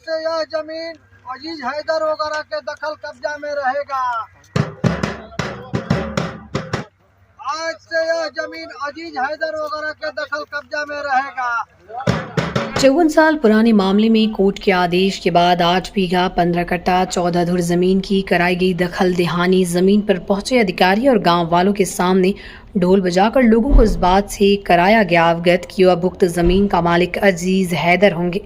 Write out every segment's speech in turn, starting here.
से यह जमीन अजीज हैदर वगैरह के दखल कब्जा में रहेगा। आज से यह जमीन अजीज हैदर वगैरह के दखल कब्जा में रहेगा। 54 साल पुराने मामले में कोर्ट के आदेश के बाद 8 बीघा 15 कट्टा 14 धुर जमीन की कराई गई दखल दहानी जमीन पर पहुंचे अधिकारी और गांव वालों के सामने ढोल बजाकर लोगों को इस बात से कराया गया अवगत कि अभुक्त जमीन का मालिक अजीज हैदर होंगे।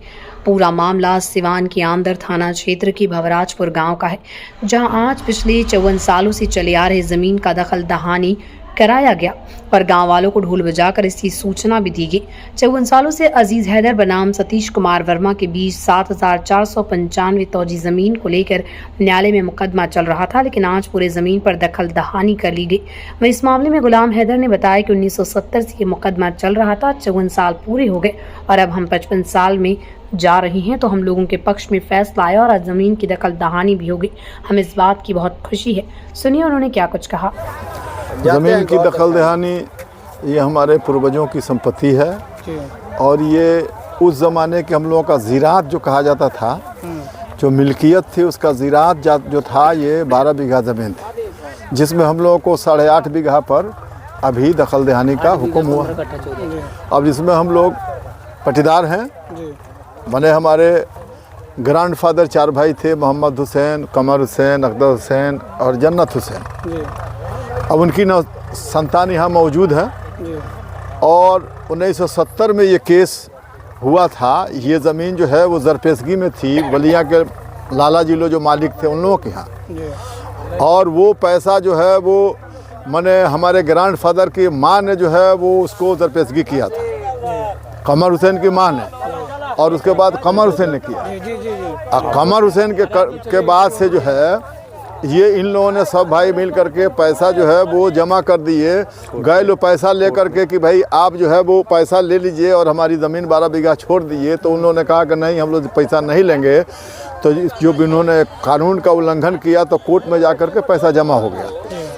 पूरा मामला सिवान के आंदर थाना क्षेत्र के भवराजपुर गांव का है, जहां आज पिछले 54 सालों से चले आ रहे जमीन का दखल दहानी कराया गया और गांव वालों को ढोल बजाकर इसकी सूचना भी दी गई। 54 सालों से अजीज हैदर बनाम सतीश कुमार वर्मा के बीच 7,495 तौजी जमीन को लेकर न्यायालय में मुकदमा चल रहा था, लेकिन आज पूरे जमीन पर दखल दहानी कर ली गई। वहीं इस मामले में गुलाम हैदर ने बताया कि 1970 से ये मुकदमा चल रहा था, 54 साल पूरे हो गए और अब हम 55 साल में जा रहे हैं, तो हम लोगों के पक्ष में फैसला आया और आज जमीन की दखल दहानी भी हो गई। हमें इस बात की बहुत खुशी है। सुनिए उन्होंने क्या कुछ कहा। ज़मीन की दखल दहानी ये हमारे पूर्वजों की संपत्ति है और ये उस ज़माने के हम लोगों का ज़राअत जो कहा जाता था, जो मिल्कियत थी उसका ज़राअत जो था ये 12 बीघा ज़मीन थी, जिसमें हम लोगों को 8.5 बीघा पर अभी दखल दहानी का हुक्म हुआ। अब इसमें हम लोग पटीदार हैं बने। हमारे ग्रैंडफादर 4 भाई थे, मोहम्मद हुसैन, कमर हुसैन, अकदर हुसैन और जन्नत हुसैन। अब उनकी न संतान यहाँ मौजूद है और 1970 में ये केस हुआ था। ये ज़मीन जो है वो ज़रपेशगी में थी, बलिया के लाला जी लो जो मालिक थे उन लोगों के यहाँ, और वो पैसा जो है वो मैंने हमारे ग्रैंडफादर की माँ ने जो है वो उसको ज़रपेशगी किया था, कमर हुसैन की माँ ने, और उसके बाद कमर हुसैन ने किया। कमर हुसैन के बाद से जो है ये इन लोगों ने सब भाई मिल करके पैसा जो है वो जमा कर दिए। गए लो पैसा ले करके कि भाई आप जो है वो पैसा ले लीजिए और हमारी ज़मीन 12 बीघा छोड़ दीजिए। तो उन लोगों ने कहा कि नहीं, हम लोग पैसा नहीं लेंगे। तो जो इन्होंने कानून का उल्लंघन किया तो कोर्ट में जा कर के पैसा जमा हो गया,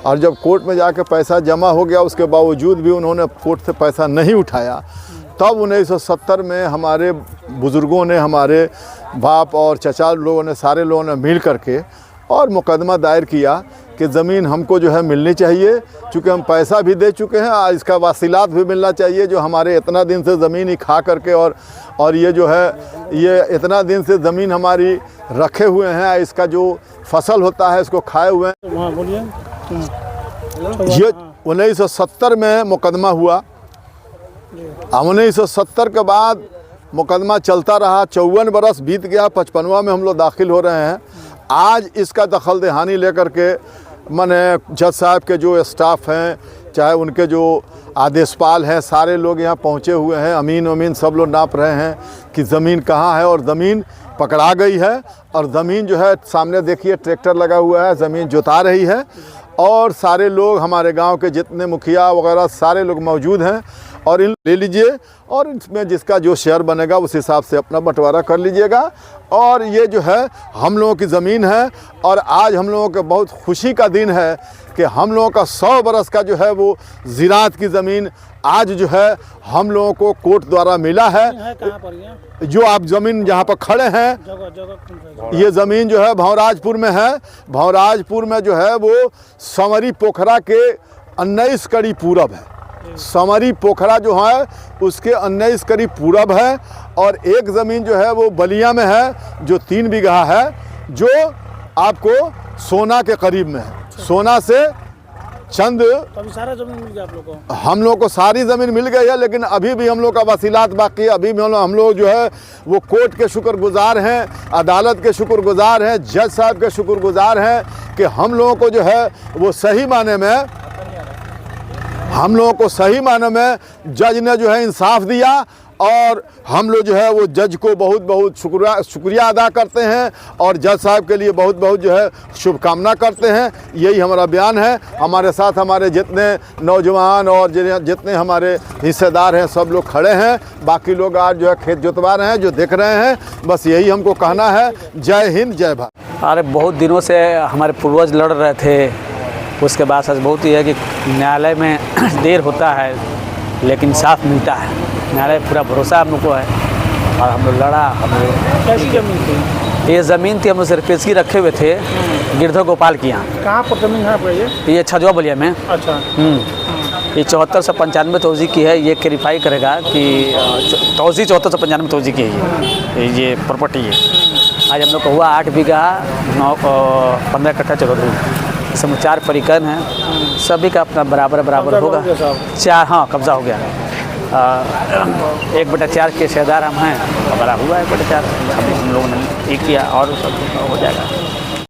और जब कोर्ट में जाकर पैसा जमा हो गया उसके बावजूद भी उन्होंने कोर्ट से पैसा नहीं उठाया। तब 1970 में हमारे बुज़ुर्गों ने, हमारे बाप और चचा लोगों ने, सारे लोगों ने मिल करके और मुकदमा दायर किया कि ज़मीन हमको जो है मिलनी चाहिए, चूँकि हम पैसा भी दे चुके हैं, इसका वासिलात भी मिलना चाहिए जो हमारे इतना दिन से ज़मीन ही खा करके और ये जो है ये इतना दिन से ज़मीन हमारी रखे हुए हैं, इसका जो फसल होता है इसको खाए हुए हैं। ये 1970 में मुकदमा हुआ। 1970 के बाद मुकदमा चलता रहा, 54 बरस बीत गया, 55वां में हम लोग दाखिल हो रहे हैं। आज इसका दखल दहानी लेकर के माने जज साहब के जो स्टाफ हैं, चाहे उनके जो आदेशपाल हैं, सारे लोग यहाँ पहुँचे हुए हैं। अमीन सब लोग नाप रहे हैं कि ज़मीन कहाँ है, और ज़मीन पकड़ा गई है। और ज़मीन जो है सामने देखिए ट्रैक्टर लगा हुआ है, ज़मीन जोता रही है, और सारे लोग हमारे गांव के जितने मुखिया वगैरह सारे लोग मौजूद हैं। और इन ले लीजिए और इसमें जिसका जो शेयर बनेगा उस हिसाब से अपना बंटवारा कर लीजिएगा। और ये जो है हम लोगों की ज़मीन है, और आज हम लोगों के बहुत खुशी का दिन है कि हम लोगों का 100 बरस का जो है वो ज़राअत की ज़मीन आज जो है हम लोगों को कोर्ट द्वारा मिला है। जो आप ज़मीन जहाँ पर खड़े हैं ये ज़मीन जो है भवराजपुर में है। भवराजपुर में जो है वो समरी पोखरा के 19 कड़ी पूरब है। समरी पोखरा जो है उसके 19 कड़ी पूरब है, और एक ज़मीन जो है वो बलिया में है जो 3 बीघा है, जो आपको सोना के करीब में है। सोना से चंद सारा ज़मीन मिल गया आप लोगों को। हम लोग को सारी ज़मीन मिल गई है, लेकिन अभी भी हम लोग का वसीलात बाकी है। अभी भी हम लोग जो है वो कोर्ट के शुक्रगुजार हैं, अदालत के शुक्रगुजार हैं, जज साहब के शुक्रगुजार हैं कि हम लोगों को जो है वो सही माने में जज ने जो है इंसाफ दिया। और हम लोग जो है वो जज को बहुत बहुत शुक्रिया अदा करते हैं, और जज साहब के लिए बहुत बहुत जो है शुभकामना करते हैं। यही हमारा बयान है। हमारे साथ हमारे जितने नौजवान और जितने हमारे हिस्सेदार हैं सब लोग खड़े हैं। बाकी लोग आज जो है खेत जोतवा रहे हैं, जो देख रहे हैं। बस यही हमको कहना है। जय हिंद, जय भारत। अरे बहुत दिनों से हमारे पूर्वज लड़ रहे थे, उसके बाद सच बहुत ही है कि न्यायालय में देर होता है लेकिन इंसाफ मिलता है। न्यायालय पूरा भरोसा हम लोग को है और हम लोग लड़ा, हम लोग कैसी जमीन थी? ये ज़मीन थी, हम लोग सिर्फ पेशगी रखे हुए थे गिरधर गोपाल की यहाँ। कहाँ पर जमीन है आपका ये? ये छजवा बलिया में। अच्छा। ये 7495 तोजी की है। ये क्लेरिफाई करेगा कि तोजी 7495 तोजी की है ये प्रॉपर्टी है। आज हम लोग को हुआ 8 बीघा 15 कट्ठा 14 धुर, इसमें 4 परिकन हैं, सभी का अपना बराबर कब्जा होगा। हो गया साहब? 4, हाँ कब्जा हो गया। 1/4 के हिस्सेदार हम हैं, हमारा हुआ 1/4 हम लोगों ने ये किया और सब हो जाएगा।